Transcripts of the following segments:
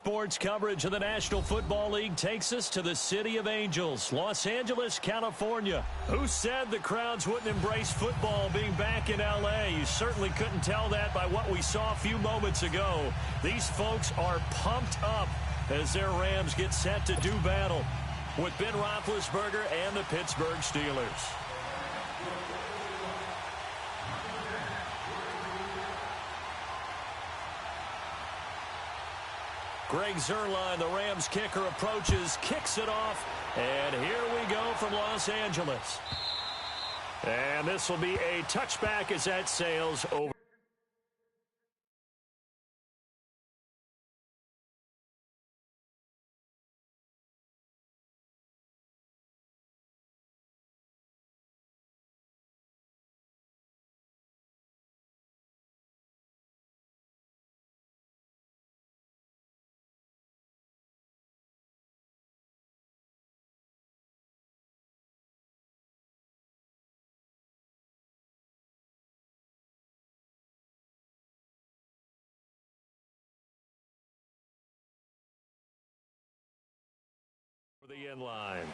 sports coverage of the National Football League takes us to the City of Angels, Los Angeles, California. Who said the crowds wouldn't embrace football being back in L.A.? You certainly couldn't tell that by what we saw a few moments ago. These folks are pumped up as their Rams get set to do battle with Ben Roethlisberger and the Pittsburgh Steelers. Greg Zuerlein, the Rams kicker, approaches, kicks it off, and here we go from Los Angeles. And this will be a touchback as that sails over. The end line.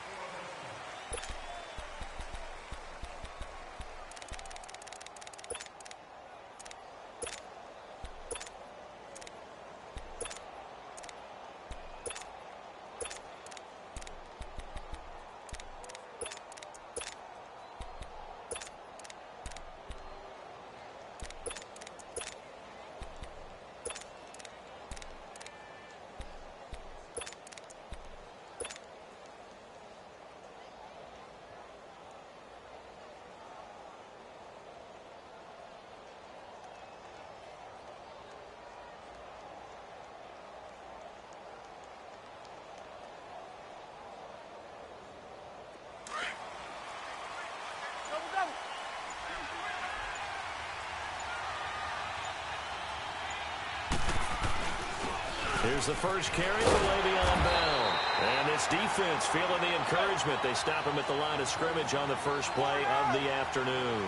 Here's the first carry for Le'Veon Bell. And this defense feeling the encouragement. They stop him at the line of scrimmage on the first play of the afternoon.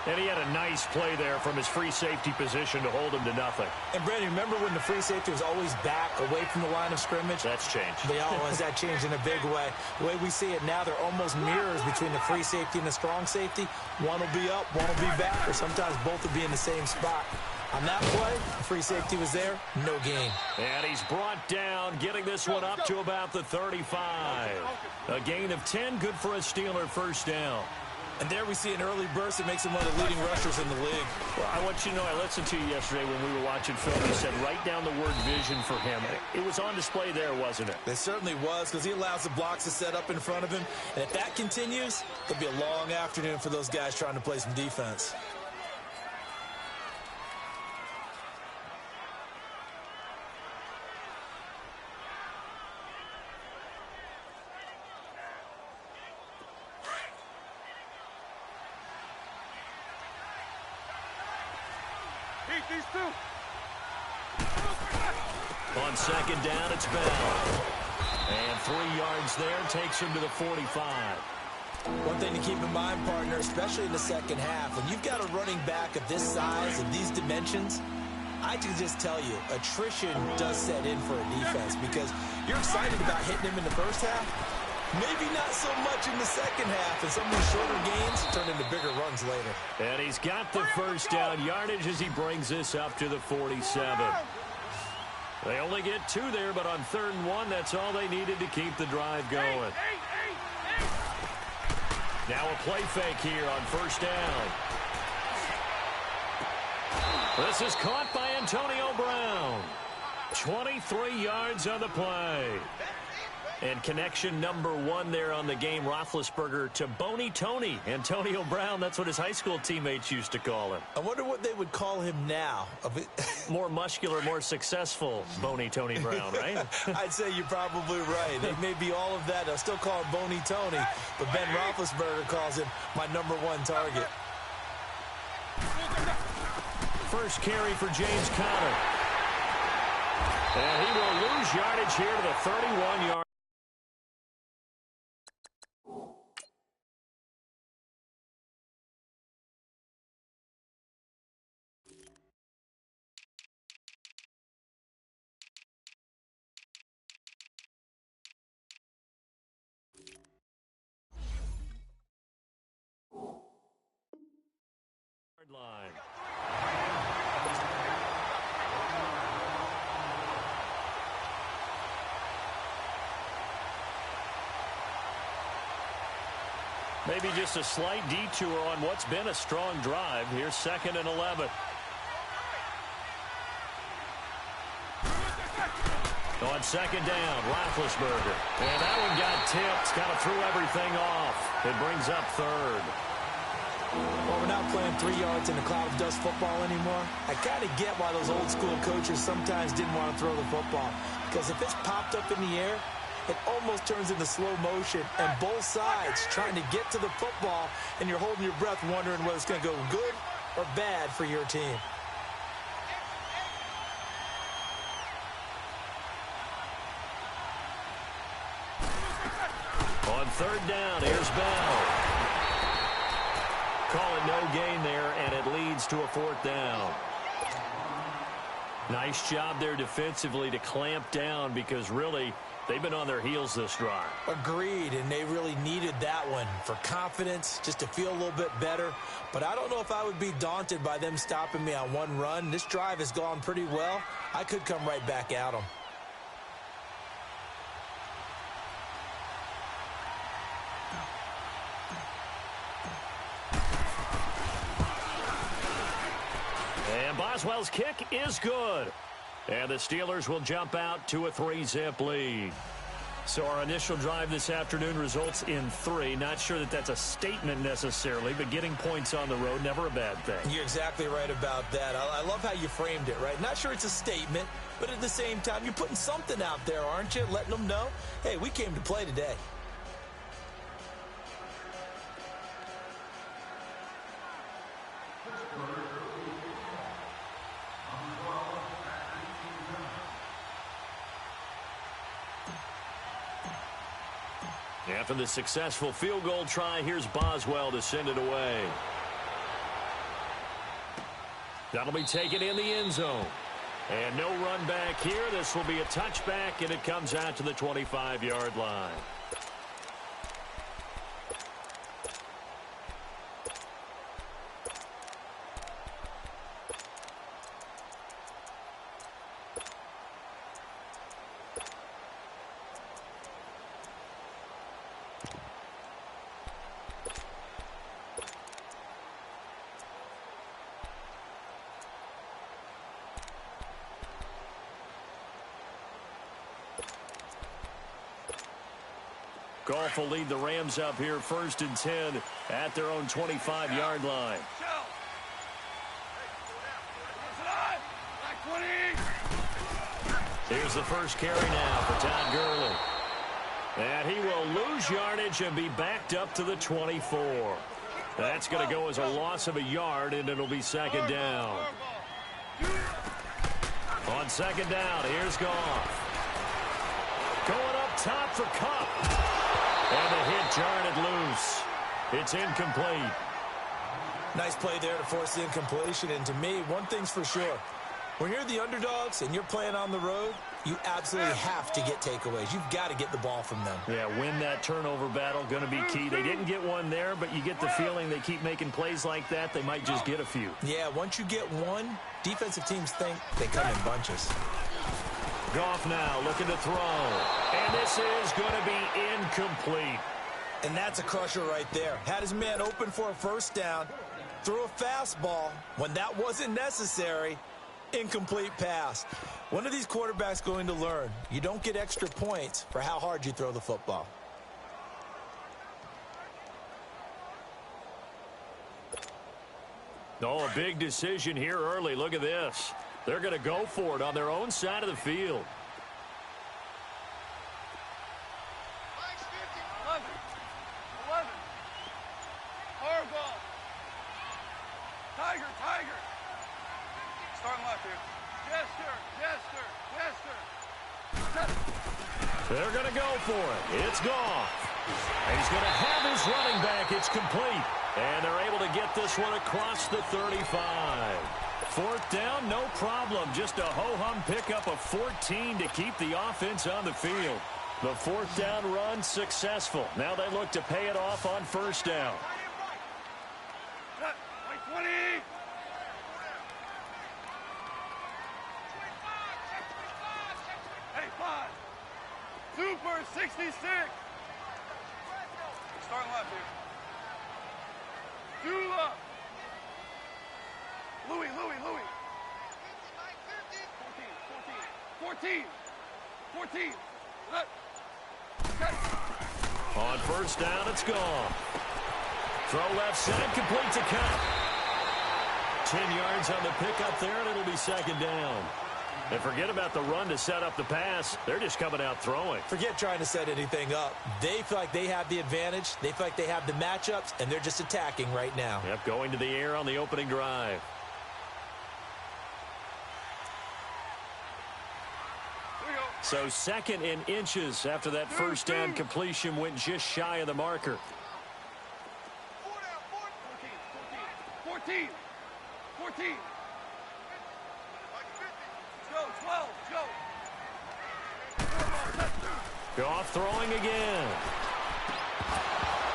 And he had a nice play there from his free safety position to hold him to nothing. And, Brandon, remember when the free safety was always back away from the line of scrimmage? That's changed. They always that changed in a big way. The way we see it now, they're almost mirrors between the free safety and the strong safety. One will be up, one will be back, or sometimes both will be in the same spot. On that play, the free safety was there, no gain. And he's brought down, getting this one up to about the 35. A gain of 10, good for a Steeler first down. And there we see an early burst that makes him one of the leading rushers in the league. Well, I want you to know, I listened to you yesterday when we were watching film. You said write down the word vision for him. It was on display there, wasn't it? It certainly was, because he allows the blocks to set up in front of him. And if that continues, it'll be a long afternoon for those guys trying to play some defense. On second down, it's Bell. And 3 yards there takes him to the 45. One thing to keep in mind, partner, especially in the second half, when you've got a running back of this size and these dimensions, I can just tell you, attrition does set in for a defense because you're excited about hitting him in the first half. Maybe not so much in the second half, and some of these shorter gains turn into bigger runs later. And he's got the first down yardage as he brings this up to the 47. They only get 2 there, but on 3rd and 1, that's all they needed to keep the drive going. Now a play fake here on first down. This is caught by Antonio Brown. 23 yards on the play. And connection number 1 there on the game, Roethlisberger to Boney Tony. Antonio Brown, that's what his high school teammates used to call him. I wonder what they would call him now. More muscular, more successful Boney Tony Brown, right? I'd say you're probably right. It may be all of that. They'll still call him Boney Tony, but Ben Roethlisberger calls him my number 1 target. First carry for James Conner. And he will lose yardage here to the 31-yard. line. Maybe just a slight detour on what's been a strong drive. Here's 2nd and 11. On 2nd down, Roethlisberger. And that one got tipped, kind of threw everything off. It brings up 3rd. Well, we're not playing 3 yards in a cloud of dust football anymore. I kind of get why those old school coaches sometimes didn't want to throw the football. Because if it's popped up in the air, it almost turns into slow motion. And both sides trying to get to the football, and you're holding your breath wondering whether it's going to go good or bad for your team. On 3rd down, here's Bell. Calling no gain there, and it leads to a 4th down. Nice job there defensively to clamp down because really they've been on their heels this drive. Agreed, and they really needed that one for confidence, just to feel a little bit better. But I don't know if I would be daunted by them stopping me on one run. This drive has gone pretty well. I could come right back at them. And Boswell's kick is good. And the Steelers will jump out to a 3-zip lead. So our initial drive this afternoon results in 3. Not sure that that's a statement necessarily, but getting points on the road, never a bad thing. You're exactly right about that. I love how you framed it, right? Not sure it's a statement, but at the same time, you're putting something out there, aren't you? Letting them know, hey, we came to play today. After the successful field goal try, here's Boswell to send it away. That'll be taken in the end zone. And no run back here. This will be a touchback, and it comes out to the 25-yard line. Goff will lead the Rams up here 1st and 10 at their own 25-yard line. Here's the first carry now for Todd Gurley. And he will lose yardage and be backed up to the 24. That's going to go as a loss of a yard, and it'll be 2nd down. On 2nd down, here's Goff. Going up top for Kupp. And the hit jarred it loose. It's incomplete. Nice play there to force the incompletion. And to me, one thing's for sure. When you're the underdogs and you're playing on the road, you absolutely have to get takeaways. You've got to get the ball from them. Yeah, win that turnover battle, going to be key. They didn't get one there, but you get the feeling they keep making plays like that, they might just get a few. Yeah, once you get one, defensive teams think they come in bunches. Goff now looking to throw. And this is going to be incomplete. And that's a crusher right there. Had his man open for a 1st down, threw a fastball when that wasn't necessary. Incomplete pass. When are these quarterbacks going to learn? You don't get extra points for how hard you throw the football. Oh, a big decision here early. Look at this. They're going to go for it on their own side of the field. They're going to go for it. It's Goff. And he's going to have his running back. It's complete. And they're able to get this one across the 35. 4th down, no problem. Just a ho-hum pickup of 14 to keep the offense on the field. The 4th down run successful. Now they look to pay it off on 1st down. 85. Super 66. Starting left here. Dula. Louis. 14. Look. On first down, it's gone. Throw left side, completes a cut. 10 yards on the pickup there, and it'll be second down. And forget about the run to set up the pass. They're just coming out throwing. Forget trying to set anything up. They feel like they have the advantage. They feel like they have the matchups, and they're just attacking right now. Yep, going to the air on the opening drive. So second in inches after that first down completion went just shy of the marker. 14. Joe, 12, Joe. Goff throwing again.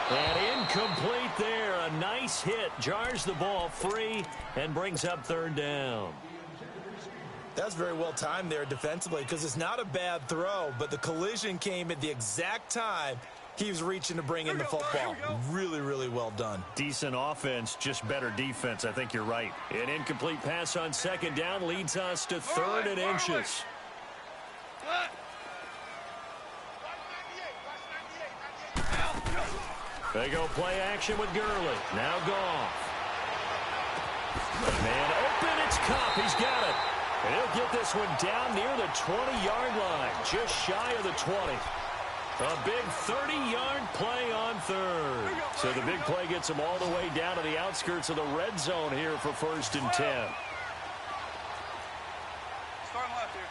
And incomplete there. A nice hit. Jars the ball free and brings up third down. That's very well timed there defensively because it's not a bad throw, but the collision came at the exact time he was reaching to bring in the football. Really, really well done. Decent offense, just better defense. I think you're right. An incomplete pass on second down leads us to third and inches. They go play action with Gurley. Now Goff. Man open, it's Cup. He's got it. And he'll get this one down near the 20-yard line, just shy of the 20. A big 30-yard play on third. So the big play gets him all the way down to the outskirts of the red zone here for first and 10. Starting left here.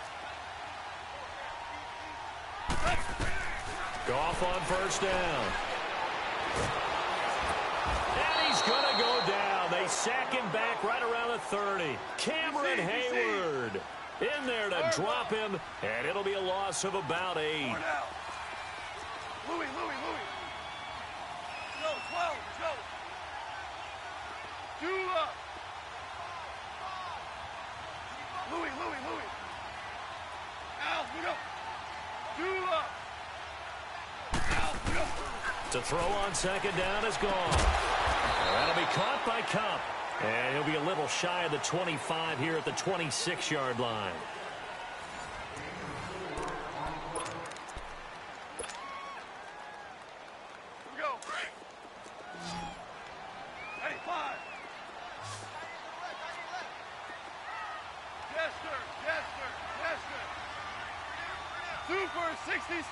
Goff on first down. And he's going to go down. They sack him back right around the 30. Cameron Hayward in there to drop him, and it'll be a loss of about 8. Louis. Joe, 12, Joe. Dula. Louis. Al, we go. Dula. Al, we go. To throw on second down is gone. That'll be caught by Cup. And he'll be a little shy of the 25 here at the 26-yard line. Here we go. 85. Jester. Super 66.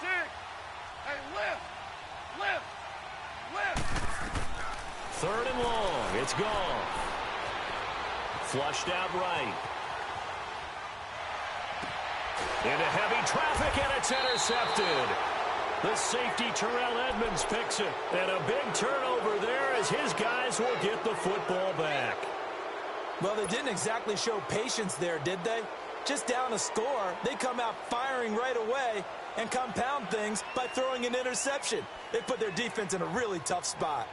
Hey, lift. Third and long. It's gone. Flushed out right. Into heavy traffic, and it's intercepted. The safety, Terrell Edmonds, picks it. And a big turnover there as his guys will get the football back. Well, they didn't exactly show patience there, did they? Just down a score, they come out firing right away and compound things by throwing an interception. They put their defense in a really tough spot.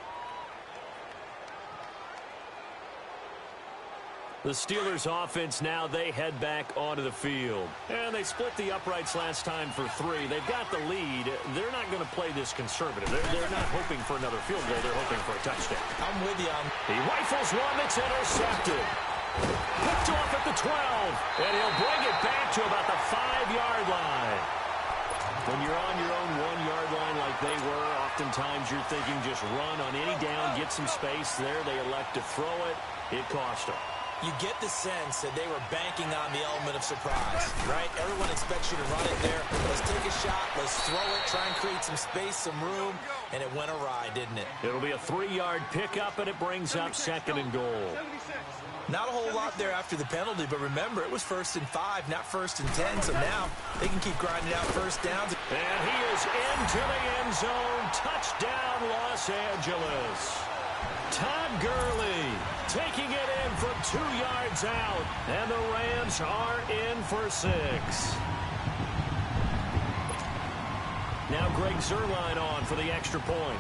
The Steelers offense now, they head back onto the field. And they split the uprights last time for 3. They've got the lead. They're not going to play this conservative. They're not hoping for another field goal. They're hoping for a touchdown. I'm with you. He rifles one that's intercepted. Picked off at the 12. And he'll bring it back to about the 5-yard line. When you're on your own 1-yard line like they were, oftentimes you're thinking just run on any down, get some space there. They elect to throw it. It cost them. You get the sense that they were banking on the element of surprise, right? Everyone expects you to run it there. Let's take a shot. Let's throw it. Try and create some space, some room. And it went awry, didn't it? It'll be a 3-yard pickup, and it brings up second and goal. Not a whole lot there after the penalty, but remember, it was 1st and 5, not 1st and 10. So now they can keep grinding out first downs. And he is into the end zone. Touchdown, Los Angeles. Todd Gurley taking it in from 2 yards out. And the Rams are in for 6. Now Greg Zuerlein on for the extra point.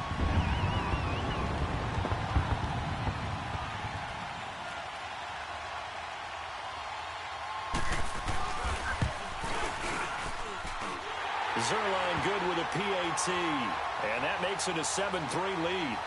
Zerline good with a PAT. And that makes it a 7-3 lead.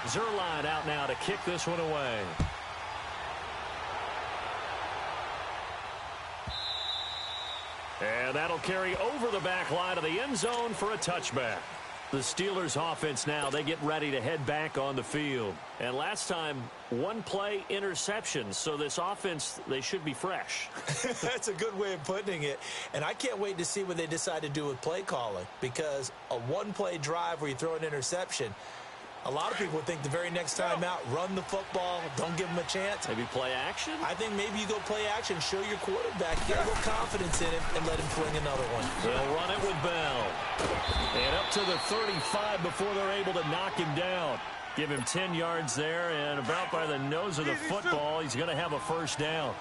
Zerline out now to kick this one away. And that'll carry over the back line of the end zone for a touchback. The Steelers offense now, they get ready to head back on the field. And last time, one play interception. So this offense, they should be fresh. That's a good way of putting it. And I can't wait to see what they decide to do with play calling. Because a one-play drive where you throw an interception, a lot of people think the very next time out, run the football, don't give them a chance. Maybe play action? I think maybe you go play action, show your quarterback, get a little confidence in him, and let him fling another one. They'll run it with Bell. And up to the 35 before they're able to knock him down. Give him 10 yards there, and about by the nose of the football, he's going to have a first down.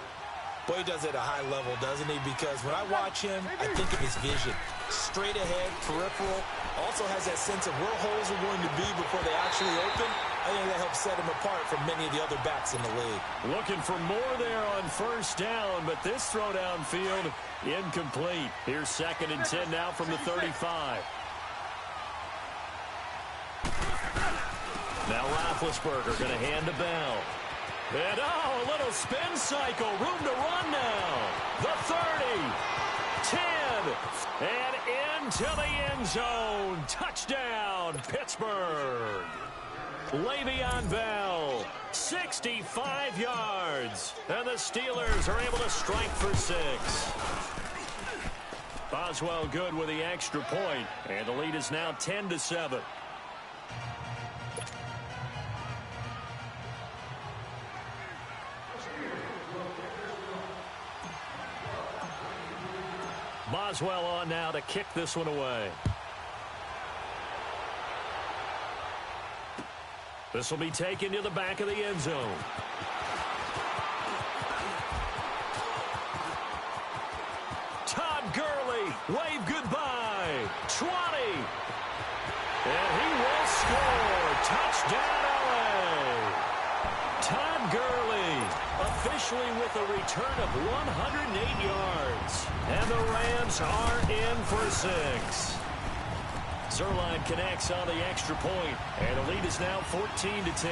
Boy, he does it at a high level, doesn't he? Because when I watch him, I think of his vision. Straight ahead, peripheral. Also has that sense of where holes are going to be before they actually open. I think that helps set him apart from many of the other backs in the league. Looking for more there on first down, but this throw downfield incomplete. Here's 2nd and 10 now from the 35. Now Roethlisberger going to hand to Bell. And a little spin cycle. Room to run now. The 30. 10. And into the end zone. Touchdown, Pittsburgh. Le'Veon Bell, 65 yards. And the Steelers are able to strike for 6. Boswell good with the extra point. And the lead is now 10-7. Boswell on now to kick this one away. This will be taken to the back of the end zone. Todd Gurley, wave goodbye. 20. And he will score. Touchdown, LA. Todd Gurley officially with a return of 108 yards. And the Rams are in for 6. Zerline connects on the extra point, and the lead is now 14-10.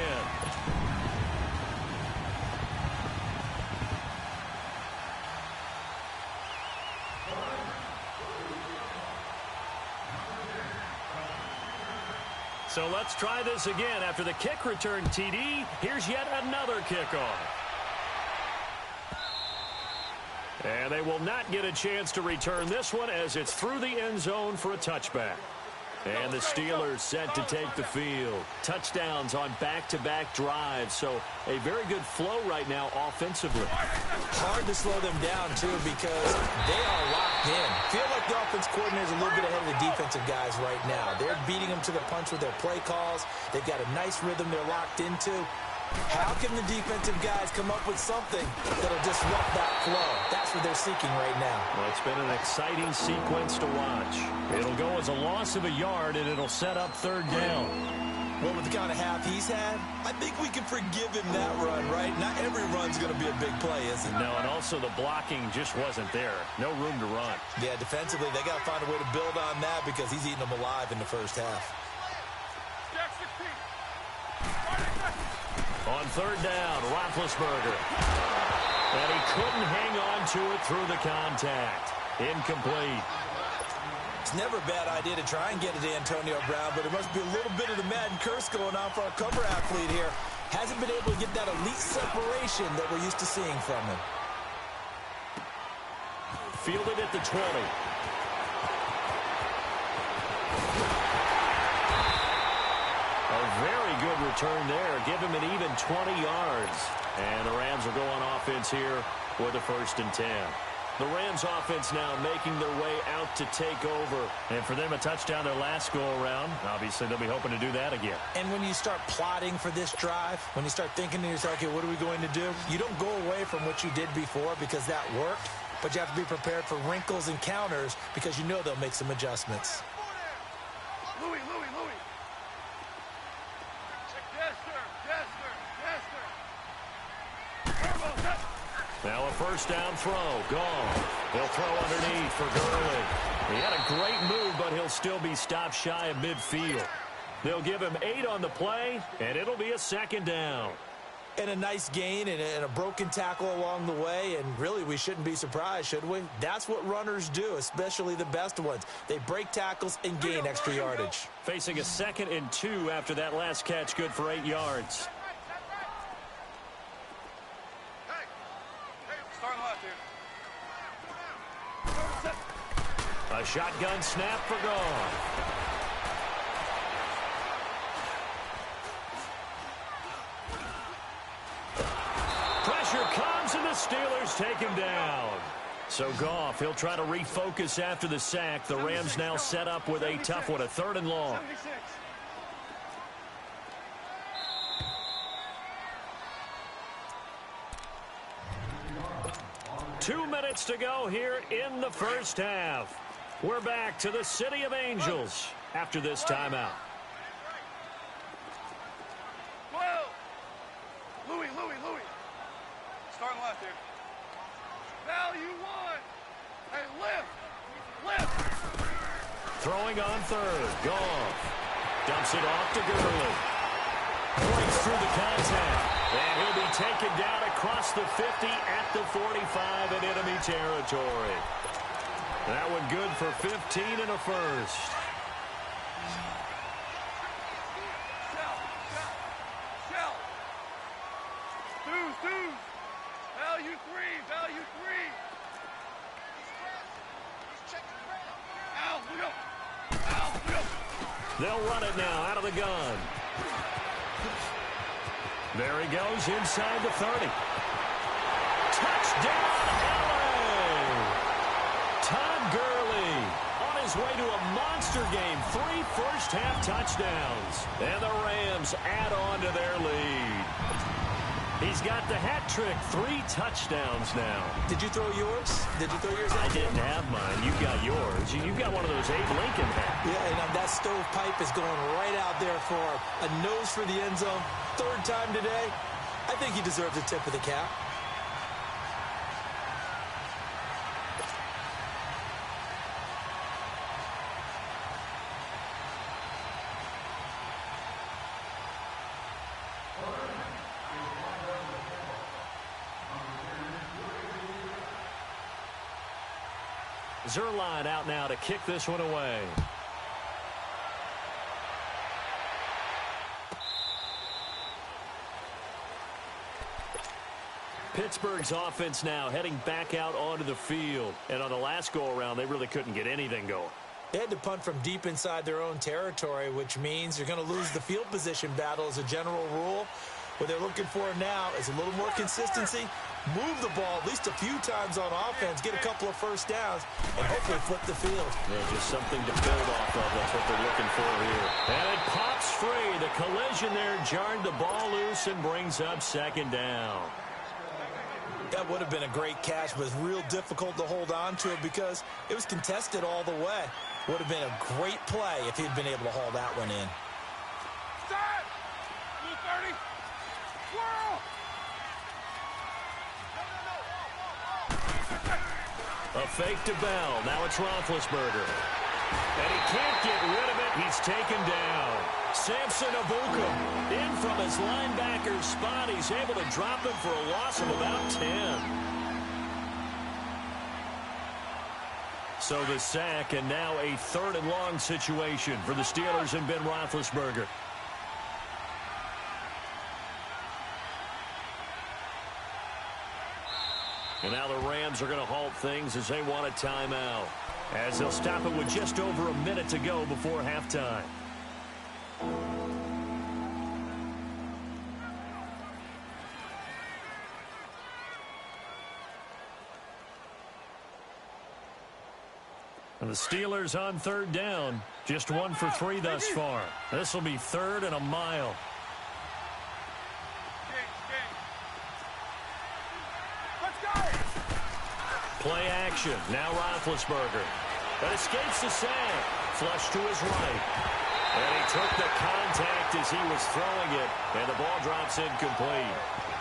So let's try this again. After the kick return TD, here's yet another kickoff. And they will not get a chance to return this one as it's through the end zone for a touchback. And the Steelers set to take the field. Touchdowns on back-to-back drives, so a very good flow right now offensively. Hard to slow them down, too, because they are locked in. Feel like the offense coordinator is a little bit ahead of the defensive guys right now. They're beating them to the punch with their play calls. They've got a nice rhythm they're locked into. How can the defensive guys come up with something that'll disrupt that flow? That's what they're seeking right now. Well, it's been an exciting sequence to watch. It'll go as a loss of a yard, and it'll set up 3rd down. Well, with the kind of half he's had, I think we can forgive him that run, right? Not every run's going to be a big play, is it? No, and also the blocking just wasn't there. No room to run. Yeah, defensively, they got to find a way to build on that because he's eating them alive in the first half. On 3rd down, Roethlisberger. And he couldn't hang on to it through the contact. Incomplete. It's never a bad idea to try and get it to Antonio Brown, but there must be a little bit of the Madden curse going on for our cover athlete here. Hasn't been able to get that elite separation that we're used to seeing from him. Fielded at the 20. A very good return there. Give him an even 20 yards. And the Rams will go on offense here with a 1st and 10. The Rams offense now making their way out to take over. And for them, a touchdown their last go-around. Obviously, they'll be hoping to do that again. And when you start plotting for this drive, when you start thinking to yourself, okay, what are we going to do? You don't go away from what you did before because that worked, but you have to be prepared for wrinkles and counters because you know they'll make some adjustments. Louis. Yes, sir. Now a first down throw. Gone. He'll throw underneath for Gurley. He had a great move, but he'll still be stopped shy of midfield. They'll give him 8 on the play, and it'll be a second down. And a nice gain and a broken tackle along the way, and really we shouldn't be surprised, should we? That's what runners do, especially the best ones. They break tackles and gain extra yardage. Facing a 2nd and 2 after that last catch, good for 8 yards. Start left here. A shotgun snap for Gone. Pressure comes, and the Steelers take him down. So Goff, he'll try to refocus after the sack. The Rams now set up with a tough one, a 3rd and long. 76. 2 minutes to go here in the first half. We're back to the City of Angels after this timeout. 12. Louis. Starting left here. Value 1. Hey, lift. Throwing on 3rd. Goff dumps it off to Gurley. Breaks through the contact. And he'll be taken down across the 50 at the 45 in enemy territory. That one good for 15 and a first. Shell. Deuce. Value 3. Out, we go. They'll run it now out of the gun. There he goes inside the 30. Touchdown, LA! Todd Gurley on his way to a monster game. 3 first-half touchdowns. And the Rams add on to their lead. He's got the hat trick. 3 touchdowns now. Did you throw yours? I didn't have mine. You got yours. You've got one of those Abe Lincoln hats. Yeah, and that stovepipe is going right out there for a nose for the end zone. 3rd time today. I think he deserves a tip of the cap. Zerline out now to kick this one away. Pittsburgh's offense now heading back out onto the field. And on the last go-around, they really couldn't get anything going. They had to punt from deep inside their own territory, which means you're going to lose the field position battle as a general rule. What they're looking for now is a little more consistency, move the ball at least a few times on offense, get a couple of first downs, and hopefully flip the field. Yeah, just something to build off of. That's what they're looking for here. And it pops free. The collision there jarred the ball loose and brings up 2nd down. That would have been a great catch, but it's real difficult to hold on to it because it was contested all the way. Would have been a great play if he'd been able to haul that one in. Set. Blue 30. Swirl. A fake to Bell. Now it's Roethlisberger. And he can't get rid of it. He's taken down. Samson Abuka in from his linebacker spot. He's able to drop him for a loss of about 10. So the sack, and now a 3rd and long situation for the Steelers and Ben Roethlisberger. And now the Rams are going to halt things as they want a timeout, as they'll stop it with just over a minute to go before halftime. And the Steelers on third down. Just 1 for 3 thus far. This will be 3rd and a mile. Let's go. Play action. Now Roethlisberger. That escapes the sack. Flush to his right. And he took the contact as he was throwing it. And the ball drops incomplete.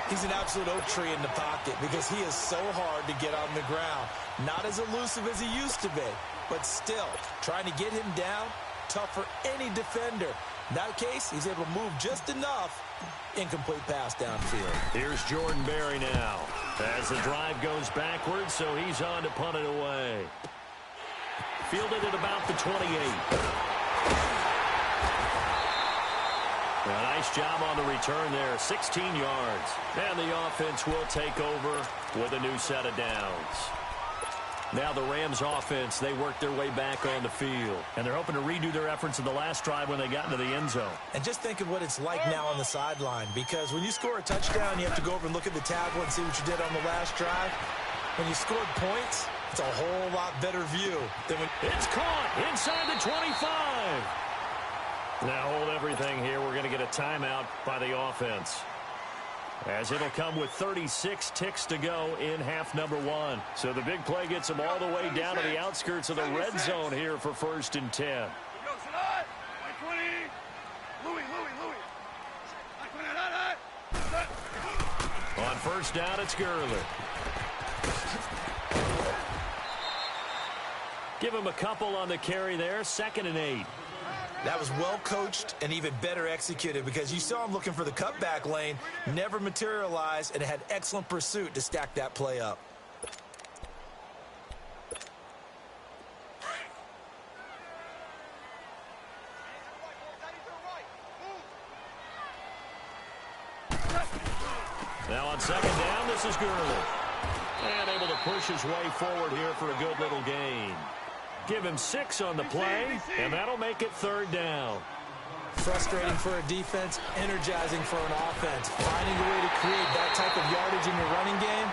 He's an absolute oak tree in the pocket because he is so hard to get on the ground. Not as elusive as he used to be, but still, trying to get him down, tough for any defender. In that case, he's able to move just enough. Incomplete pass downfield. Here's Jordan Berry now. As the drive goes backwards, so he's on to punt it away. Fielded at about the 28. A nice job on the return there, 16 yards. And the offense will take over with a new set of downs. Now the Rams offense, they work their way back on the field. And they're hoping to redo their efforts in the last drive when they got into the end zone. And just think of what it's like now on the sideline, because when you score a touchdown, you have to go over and look at the tablet and see what you did on the last drive. When you scored points, it's a whole lot better view than when... It's caught inside the 25. Now hold everything here. We're going to get a timeout by the offense, as it'll come with 36 ticks to go in half number 1. So the big play gets them all the way down to the outskirts of the red zone here for 1st and 10. On first down, it's Gurley. Give him a couple on the carry there. 2nd and 8. That was well coached and even better executed, because you saw him looking for the cutback lane, never materialized, and had excellent pursuit to stack that play up. Now on 2nd down, this is Gurley. And able to push his way forward here for a good little gain. Give him 6 on the play, and that'll make it 3rd down. Frustrating for a defense, energizing for an offense. Finding a way to create that type of yardage in your running game,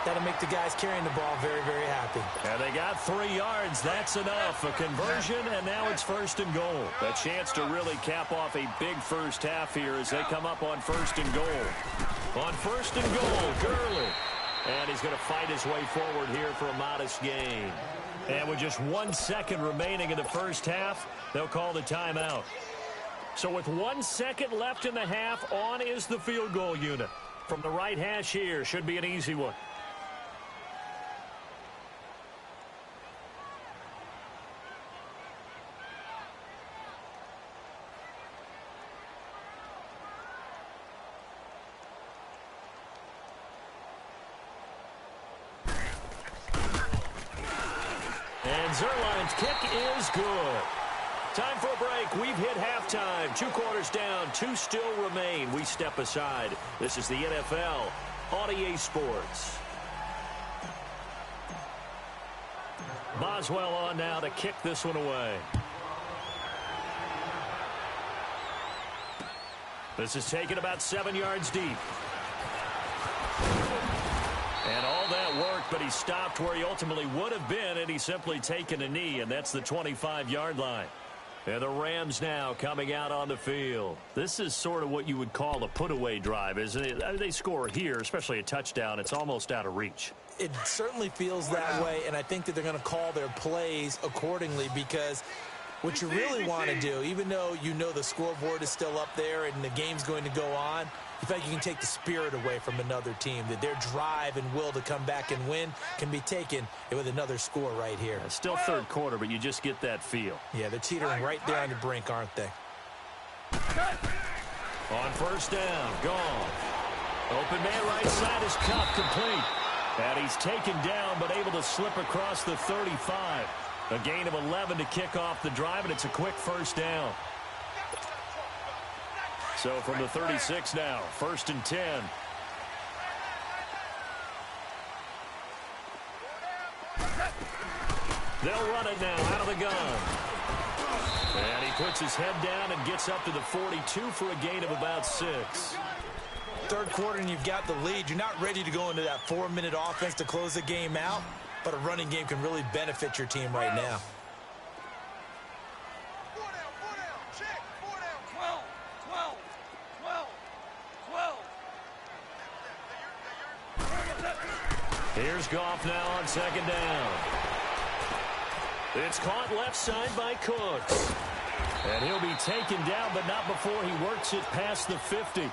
that'll make the guys carrying the ball very, very happy. And they got 3 yards. That's enough. A conversion, and now it's 1st and goal. A chance to really cap off a big first half here as they come up on 1st and goal. On 1st and goal, Gurley. And he's going to fight his way forward here for a modest gain. And with just 1 second remaining in the first half, they'll call the timeout. So with 1 second left in the half, on is the field goal unit. From the right hash here, should be an easy one. And Zerline's kick is good. Time for a break. We've hit halftime. 2 quarters down. 2 still remain. We step aside. This is the NFL on EA Sports. Boswell on now to kick this one away. This is taken about 7 yards deep. And all that worked, but he stopped where he ultimately would have been, and he's simply taken a knee, and that's the 25-yard line. And the Rams now coming out on the field. This is sort of what you would call a put-away drive, isn't it? I mean, they score here, especially a touchdown. It's almost out of reach. It certainly feels that way, and I think that they're going to call their plays accordingly, because what you really want to do, even though you know the scoreboard is still up there and the game's going to go on, you think you can take the spirit away from another team, that their drive and will to come back and win can be taken with another score right here. It's still third quarter, but you just get that feel. Yeah, they're teetering right there on the brink, aren't they? On first down, gone. Open man right side is Cup, complete. And he's taken down, but able to slip across the 35. A gain of 11 to kick off the drive, and it's a quick first down. So from the 36 now, 1st and 10. They'll run it now out of the gun. And he puts his head down and gets up to the 42 for a gain of about 6. Third quarter and you've got the lead. You're not ready to go into that 4-minute offense to close the game out, but a running game can really benefit your team right now. Here's Goff now on second down. It's caught left side by Cooks. And he'll be taken down, but not before he works it past the 50.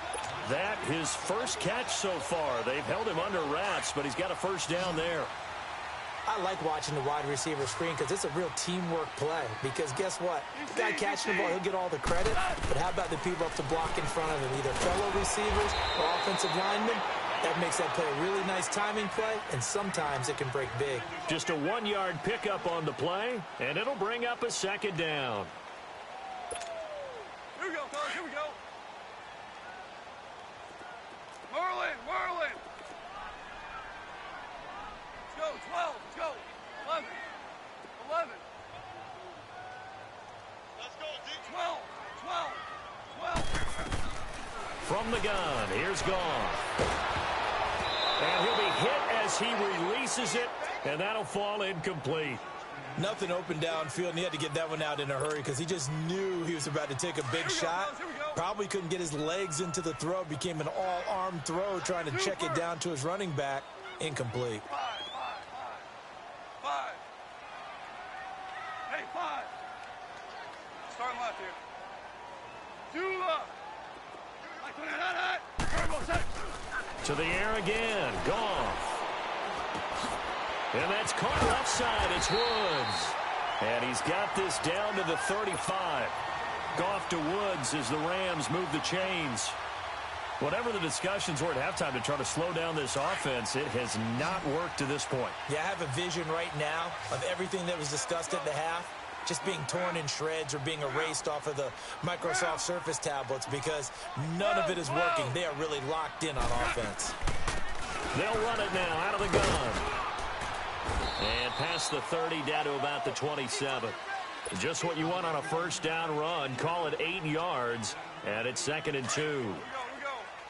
That his first catch so far. They've held him under wraps, but he's got a first down there. I like watching the wide receiver screen because it's a real teamwork play. Because guess what? The guy catching the ball, he'll get all the credit. But how about the people up to block in front of him, either fellow receivers or offensive linemen? That makes that play a really nice timing play, and sometimes it can break big. Just a 1-yard pickup on the play, and it'll bring up a second down. Here we go, fellas. Here we go. Merlin. Let's go. 12. Let's go. 11. Let's go, D. 12. From the gun, here's Goff. And he'll be hit as he releases it, and that'll fall incomplete. Nothing open downfield, and he had to get that one out in a hurry because he just knew he was about to take a big shot. Probably couldn't get his legs into the throw. Became an all-arm throw trying to check it down to his running back. Incomplete. Five. Hey, 5. Starting left here. 2 up. To the air again. Goff. And that's caught left side. It's Woods. And he's got this down to the 35. Goff to Woods as the Rams move the chains. Whatever the discussions were at halftime to try to slow down this offense, it has not worked to this point. Yeah, I have a vision right now of everything that was discussed at the half just being torn in shreds or being erased off of the Microsoft Surface tablets because none of it is working. They are really locked in on offense. They'll run it now out of the gun. And past the 30 down to about the 27. Just what you want on a first down run. Call it 8 yards. And it's 2nd and 2.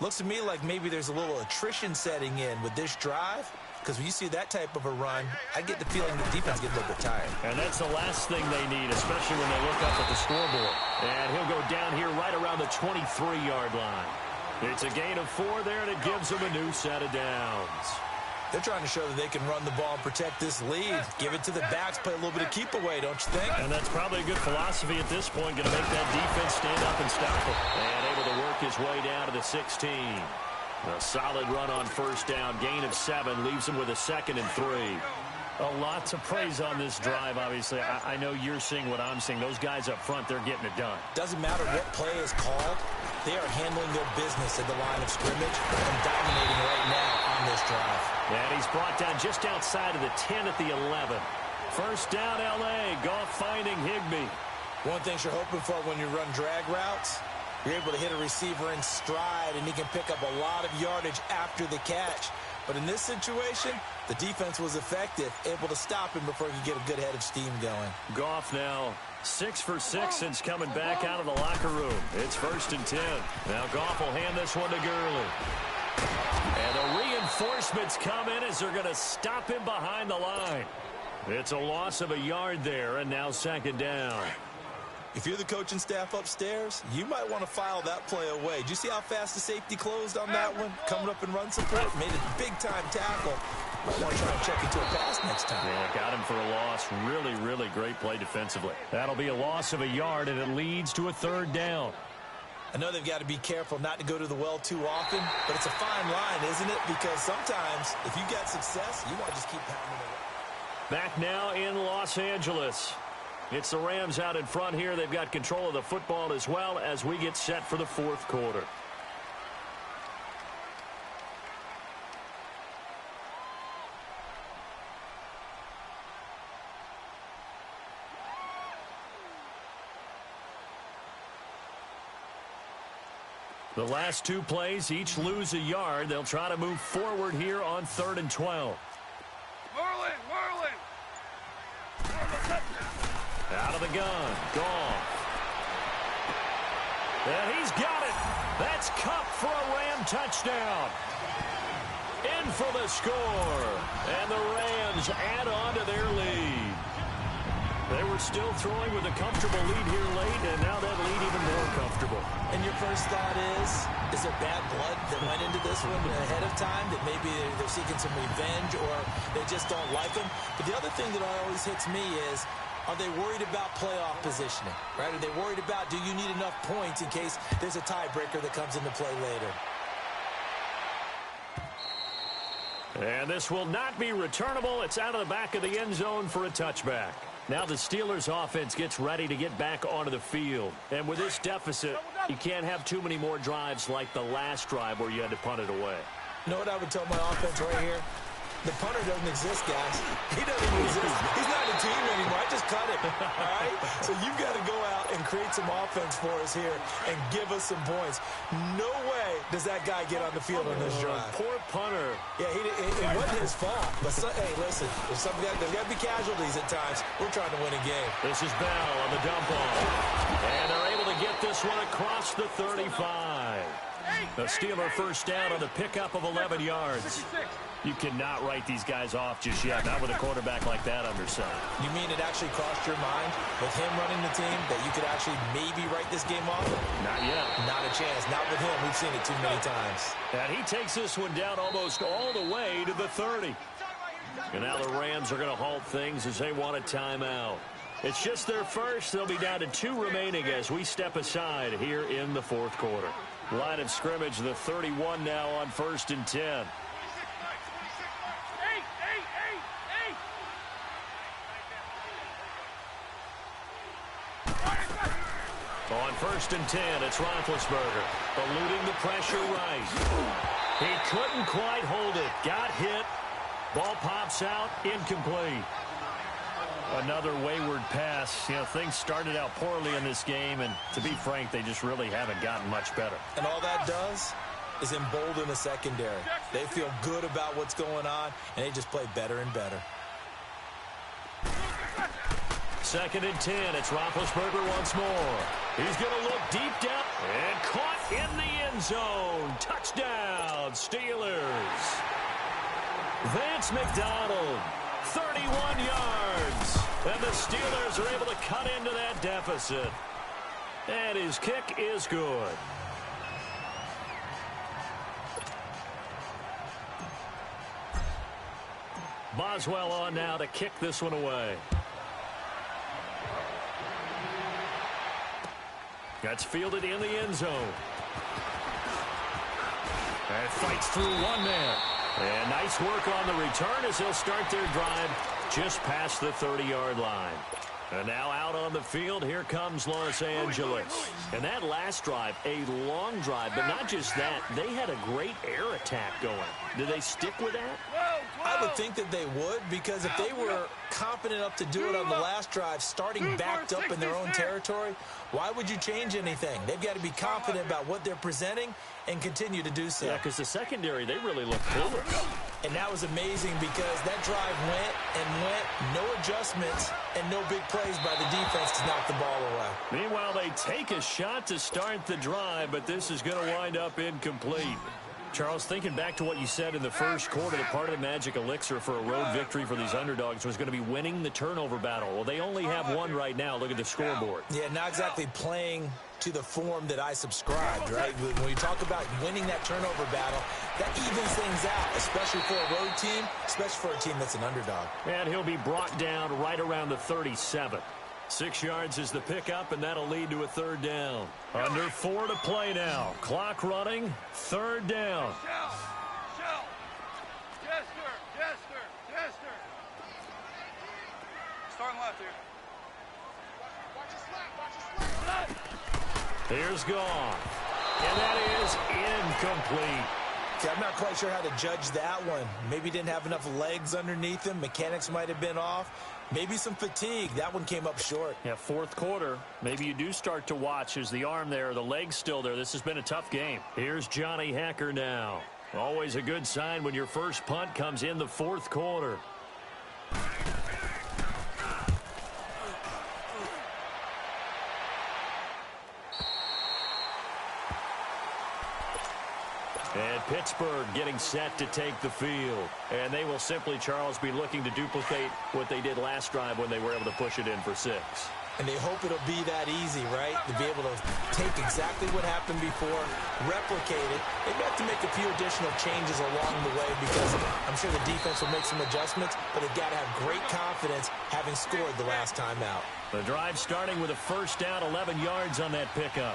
Looks to me like maybe there's a little attrition setting in with this drive. Because when you see that type of a run, I get the feeling the defense gets a little bit tired. And that's the last thing they need, especially when they look up at the scoreboard. And he'll go down here right around the 23-yard line. It's a gain of 4 there, and it gives them a new set of downs. They're trying to show that they can run the ball and protect this lead. Give it to the backs, play a little bit of keep away, don't you think? And that's probably a good philosophy at this point, going to make that defense stand up and stop it. And able to work his way down to the 16. A solid run on first down, gain of 7, leaves him with a 2nd and 3. A lot to praise on this drive, obviously. I know you're seeing what I'm seeing. Those guys up front, they're getting it done. Doesn't matter what play is called. They are handling their business at the line of scrimmage and dominating right now on this drive. And he's brought down just outside of the 10 at the 11. First down, L.A. Goff finding Higbee. One thing you're hoping for when you run drag routes, you're able to hit a receiver in stride, and he can pick up a lot of yardage after the catch. But in this situation, the defense was effective, able to stop him before he could get a good head of steam going. Goff now 6 for 6 since coming back out of the locker room. It's 1st and 10. Now Goff will hand this one to Gurley. And the reinforcements come in as they're going to stop him behind the line. It's a loss of a yard there, and now 2nd down. If you're the coaching staff upstairs, you might want to file that play away. Did you see how fast the safety closed on that one? Coming up in run support, made a big-time tackle. Might want to try and check into a pass next time. Yeah, got him for a loss. Really, really great play defensively. That'll be a loss of a yard, and it leads to a 3rd down. I know they've got to be careful not to go to the well too often, but it's a fine line, isn't it? Because sometimes, if you got success, you want to just keep pounding it. Back now in Los Angeles. It's the Rams out in front here. They've got control of the football as well as we get set for the 4th quarter. The last 2 plays, each lose a yard. They'll try to move forward here on 3rd and 12. Merlin. Out of the gun. Goff. And he's got it. That's Cup for a Ram touchdown. In for the score. And the Rams add on to their lead. They were still throwing with a comfortable lead here late, and now that lead even more comfortable. And your first thought is there bad blood that went into this one ahead of time, that maybe they're seeking some revenge or they just don't like him? But the other thing that always hits me is, are they worried about playoff positioning, right? Are they worried about, do you need enough points in case there's a tiebreaker that comes into play later? And this will not be returnable. It's out of the back of the end zone for a touchback. Now the Steelers offense gets ready to get back onto the field. And with this deficit, you can't have too many more drives like the last drive where you had to punt it away. You know what I would tell my offense right here? The punter doesn't exist, guys. He doesn't even exist. He's not a team anymore. I just cut him, all right? So you've got to go out and create some offense for us here and give us some points. No way does that guy get on the field on this drive. Poor punter. Yeah, it wasn't his fault. But, hey, listen, there's got to be casualties at times. We're trying to win a game. This is Bell on the dump off. And they're able to get this one across the 35. The Steeler first down on the pickup of 11 yards. You cannot write these guys off just yet, not with a quarterback like that under center. You mean it actually crossed your mind with him running the team that you could actually maybe write this game off? Not yet. Not a chance. Not with him. We've seen it too many times. And he takes this one down almost all the way to the 30. And now the Rams are going to halt things as they want a timeout. It's just their first. They'll be down to 2 remaining as we step aside here in the fourth quarter. Line of scrimmage, the 31 now on 1st and 10. On 1st and 10, it's Roethlisberger, eluding the pressure right. He couldn't quite hold it. Got hit. Ball pops out, incomplete. Another wayward pass. You know, things started out poorly in this game, and to be frank, they just really haven't gotten much better. And all that does is embolden the secondary. They feel good about what's going on, and they just play better and better. 2nd and 10. It's Roethlisberger once more. He's going to look deep down and caught in the end zone. Touchdown, Steelers. Vance McDonald, 31 yards. And the Steelers are able to cut into that deficit. And his kick is good. Boswell on now to kick this one away. That's fielded in the end zone. And fights through one man. And nice work on the return as they'll start their drive just past the 30-yard line. And now out on the field, here comes Los Angeles. And that last drive, a long drive, but not just that, they had a great air attack going. Did they stick with that? I would think that they would, because if they were confident enough to do it on the last drive, starting backed up in their own territory, why would you change anything? They've got to be confident about what they're presenting and continue to do so. Yeah, because the secondary, they really look cool. And that was amazing because that drive went and went, no adjustments, and no big plays by the defense to knock the ball away. Meanwhile, they take a shot to start the drive, but this is going to wind up incomplete. Charles, thinking back to what you said in the first quarter, that part of the magic elixir for a road victory for these underdogs was going to be winning the turnover battle. Well, they only have one right now. Look at the scoreboard. Yeah, not exactly playing to the form that I subscribed, right? When you talk about winning that turnover battle, that evens things out, especially for a road team, especially for a team that's an underdog. And he'll be brought down right around the 37. 6 yards is the pickup, and that'll lead to a 3rd down. Under 4 to play now. Clock running. 3rd down. Jester. Starting left here. Watch your slap. Here's gone. And that is incomplete. Okay, I'm not quite sure how to judge that one. Maybe didn't have enough legs underneath him. Mechanics might have been off. Maybe some fatigue. That one came up short. Yeah, 4th quarter. Maybe you do start to watch as the arm there, the leg's still there. This has been a tough game. Here's Johnny Hacker now. Always a good sign when your first punt comes in the 4th quarter. And Pittsburgh getting set to take the field. And they will simply, Charles, be looking to duplicate what they did last drive when they were able to push it in for 6. And they hope it'll be that easy, right? To be able to take exactly what happened before, replicate it. They may have to make a few additional changes along the way because I'm sure the defense will make some adjustments, but they've got to have great confidence having scored the last time out. The drive starting with a first down, 11 yards on that pickup.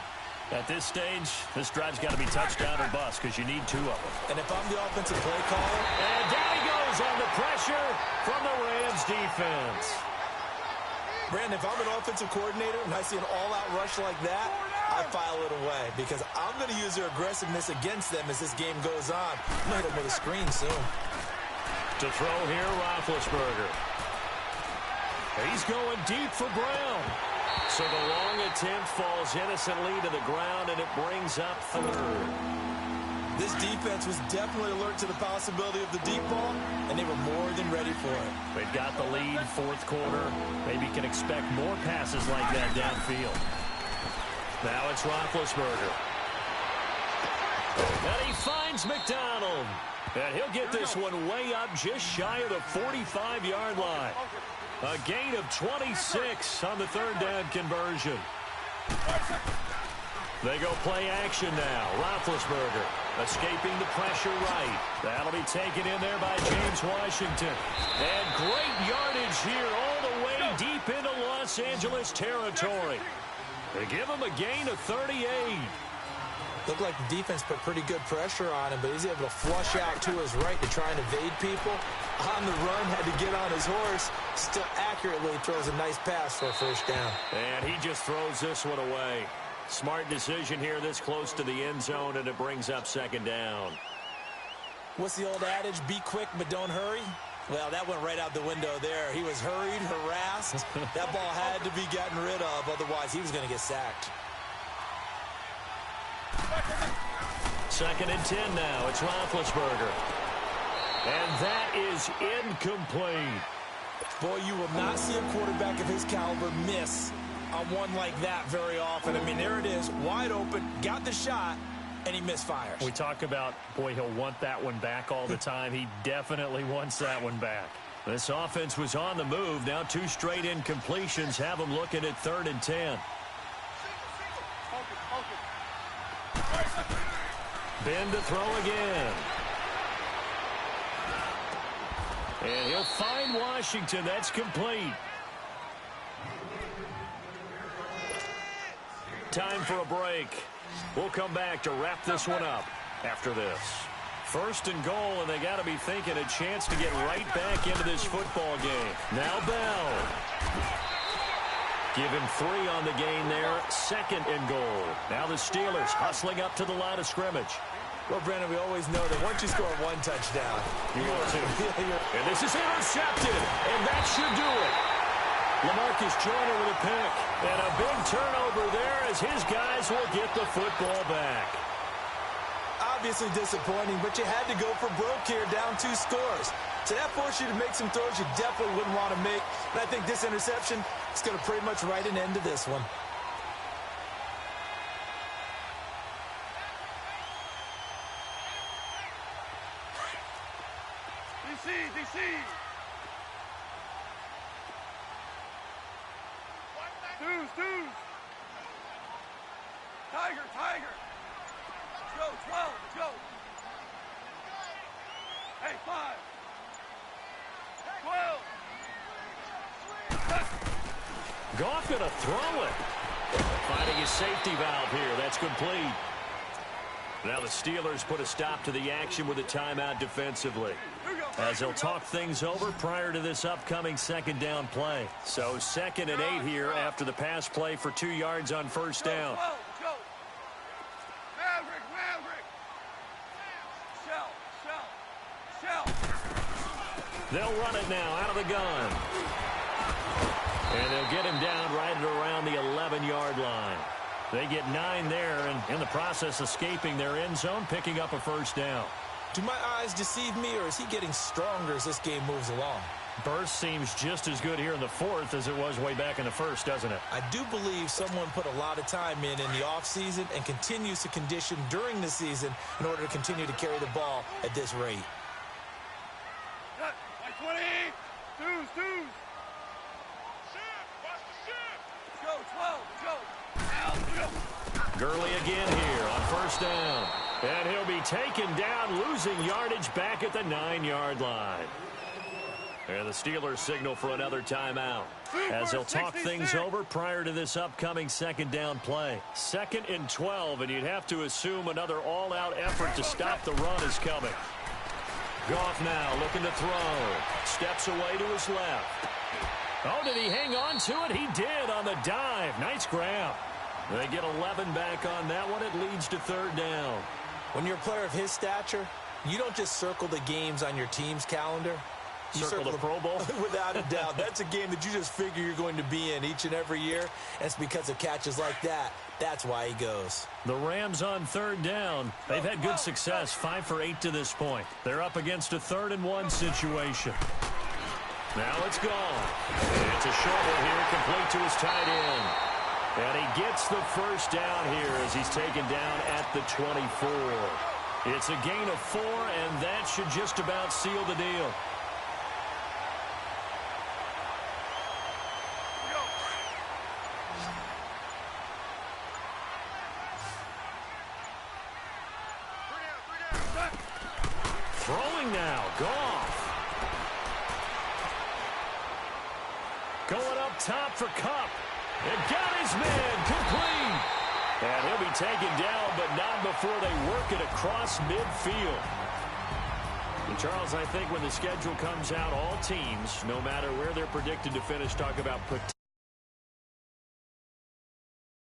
At this stage, this drive's got to be touchdown or bust because you need 2 of them. And if I'm the offensive play caller... And down he goes on the pressure from the Rams defense. Brandon, if I'm an offensive coordinator and I see an all-out rush like that, I file it away because I'm going to use their aggressiveness against them as this game goes on. I'm going to hit them with a screen soon. To throw here, Roethlisberger. He's going deep for Brown. So the long attempt falls innocently to the ground, and it brings up 3rd. This defense was definitely alert to the possibility of the deep ball, and they were more than ready for it. They've got the lead, 4th quarter. Maybe can expect more passes like that downfield. Now it's Roethlisberger. And he finds McDonald. And he'll get this one way up just shy of the 45-yard line. A gain of 26 on the 3rd down conversion. They go play action now. Roethlisberger escaping the pressure right. That'll be taken in there by James Washington. And great yardage here all the way deep into Los Angeles territory. They give him a gain of 38. Looked like the defense put pretty good pressure on him, but he's able to flush out to his right to try and evade people. On the run, had to get on his horse. Still accurately throws a nice pass for a first down. And he just throws this one away. Smart decision here this close to the end zone, and it brings up 2nd down. What's the old adage? Be quick, but don't hurry? Well, that went right out the window there. He was hurried, harassed. That ball had to be gotten rid of, otherwise he was going to get sacked. 2nd and 10 now. It's Roethlisberger. And that is incomplete. Boy, you will not see a quarterback of his caliber miss on one like that very often. I mean, there it is, wide open, got the shot, and he misfires. We talk about, boy, he'll want that one back all the time. He definitely wants that one back. This offense was on the move. Now 2 straight incompletions have them looking at 3rd and 10. Ben to throw again. And he'll find Washington. That's complete. Time for a break. We'll come back to wrap this one up after this. 1st and goal, and they got to be thinking a chance to get right back into this football game. Now Bell. Give him 3 on the gain there. 2nd and goal. Now the Steelers hustling up to the line of scrimmage. Well, Brandon, we always know that once you score 1 touchdown, you want to. And this is intercepted, and that should do it. LaMarcus Joyner with a pick. And a big turnover there as his guys will get the football back. Obviously disappointing, but you had to go for broke here, down 2 scores. So that forced you to make some throws you definitely wouldn't want to make. And I think this interception is going to pretty much write an end to this one. DC. Deuce. Tiger. Let's go, 12, let's go. Hey, 5. 12. Goff going to throw it. Finding his safety valve here. That's complete. Now the Steelers put a stop to the action with a timeout defensively, as they'll talk things over prior to this upcoming 2nd down play. So 2nd and 8 here after the pass play for 2 yards on 1st down. Maverick. Shell. They'll run it now out of the gun. And they'll get him down right at around the 11-yard line. They get 9 there, and in the process escaping their end zone, picking up a first down. Do my eyes deceive me, or is he getting stronger as this game moves along? Burst seems just as good here in the fourth as it was way back in the first, doesn't it? I do believe someone put a lot of time in the offseason and continues to condition during the season in order to continue to carry the ball at this rate. Cut. Like 20. Twos. Shift. Watch the shift. Go, 12. Go. Out. Go. Gurley again here on first down. And he'll be taken down, losing yardage back at the 9-yard line. And the Steelers signal for another timeout as they'll talk things over prior to this upcoming second down play. 2nd and 12, and you'd have to assume another all-out effort to stop the run is coming. Goff now looking to throw. Steps away to his left. Oh, did he hang on to it? He did on the dive. Nice grab. They get 11 back on that one. It leads to 3rd down. When you're a player of his stature, you don't just circle the games on your team's calendar. You Circle the Pro Bowl? Without a doubt. That's a game that you just figure you're going to be in each and every year. And it's because of catches like that. That's why he goes. The Rams on 3rd down. They've had good success, 5 for 8 to this point. They're up against a 3rd and 1 situation. Now it's gone. It's a short one here, complete to his tight end. And he gets the first down here as he's taken down at the 24. It's a gain of 4, and that should just about seal the deal. Throwing now, Goff. Going up top for Kupp. And got his man complete. And he'll be taken down, but not before they work it across midfield. And Charles, I think when the schedule comes out, all teams, no matter where they're predicted to finish, talk about potential.